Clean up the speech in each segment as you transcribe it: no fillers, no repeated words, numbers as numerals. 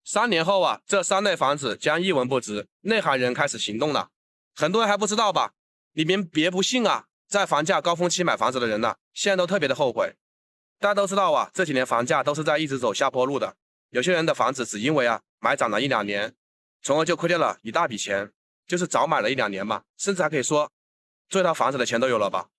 3年后啊，这3类房子将一文不值，内行人开始行动了。很多人还不知道吧？你们别不信啊，在房价高峰期买房子的人呢，现在都特别的后悔。大家都知道啊，这几年房价都是在一直走下坡路的。有些人的房子只因为啊买涨了1、2年，从而就亏掉了一大笔钱，就是早买了1、2年嘛，甚至还可以说做一套房子的钱都有了吧。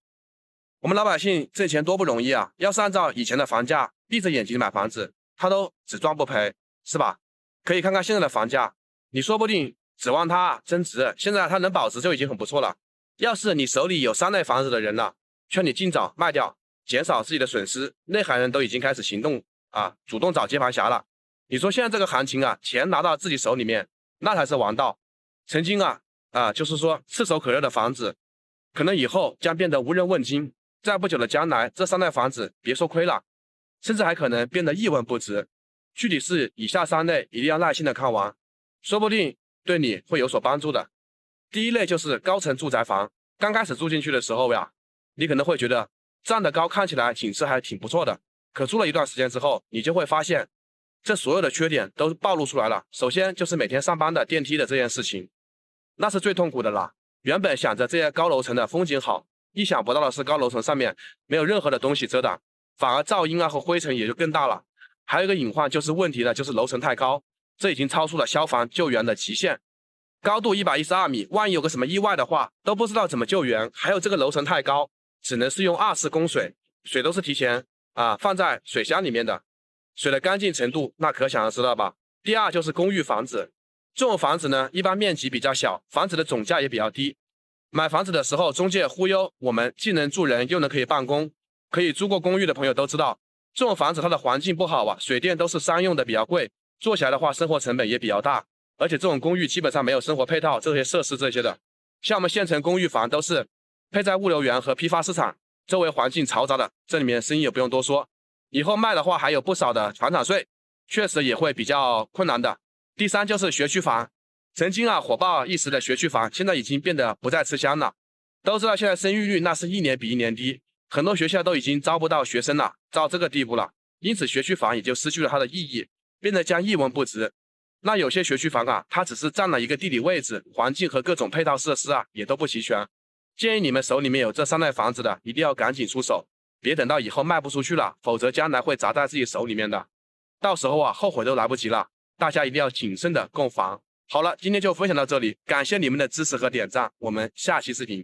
我们老百姓挣钱多不容易啊，要是按照以前的房价闭着眼睛买房子，他都只赚不赔，是吧？可以看看现在的房价，你说不定指望它增值，现在它能保值就已经很不错了。要是你手里有3类房子的人呢，劝你尽早卖掉，减少自己的损失。内行人都已经开始行动啊，主动找接盘侠了。你说现在这个行情啊，钱拿到自己手里面，那才是王道。曾经就是说炙手可热的房子，可能以后将变得无人问津。在不久的将来，这3类房子别说亏了，甚至还可能变得一文不值。具体是以下3类，一定要耐心的看完，说不定对你会有所帮助的。第一类就是高层住宅房，刚开始住进去的时候呀，你可能会觉得站得高，看起来景色还挺不错的。可住了一段时间之后，你就会发现，这所有的缺点都暴露出来了。首先就是每天上班的电梯的这件事情，那是最痛苦的啦。原本想着这些高楼层的风景好，意想不到的是高楼层上面没有任何的东西遮挡，反而噪音和灰尘也就更大了。还有一个隐患就是问题的就是楼层太高，这已经超出了消防救援的极限。高度112米，万一有个什么意外的话，都不知道怎么救援。还有这个楼层太高，只能是用2次供水，水都是提前放在水箱里面的，水的干净程度那可想而知了吧。第二就是公寓房子，这种房子呢，一般面积比较小，房子的总价也比较低。买房子的时候，中介忽悠我们既能住人又能可以办公。可以租过公寓的朋友都知道，这种房子它的环境不好啊，水电都是商用的，比较贵，做起来的话生活成本也比较大。而且这种公寓基本上没有生活配套这些设施这些的，像我们县城公寓房都是配在物流园和批发市场，周围环境嘈杂的，这里面生意也不用多说。以后卖的话还有不少的房产税，确实也会比较困难的。第三就是学区房，曾经火爆一时的学区房，现在已经变得不再吃香了。都知道现在生育率那是1年比1年低，很多学校都已经招不到学生了，到这个地步了，因此学区房也就失去了它的意义，变得将一文不值。那有些学区房它只是占了一个地理位置，环境和各种配套设施也都不齐全。建议你们手里面有这3类房子的，一定要赶紧出手，别等到以后卖不出去了，否则将来会砸在自己手里面的，到时候后悔都来不及了。大家一定要谨慎的购房。好了，今天就分享到这里，感谢你们的支持和点赞，我们下期视频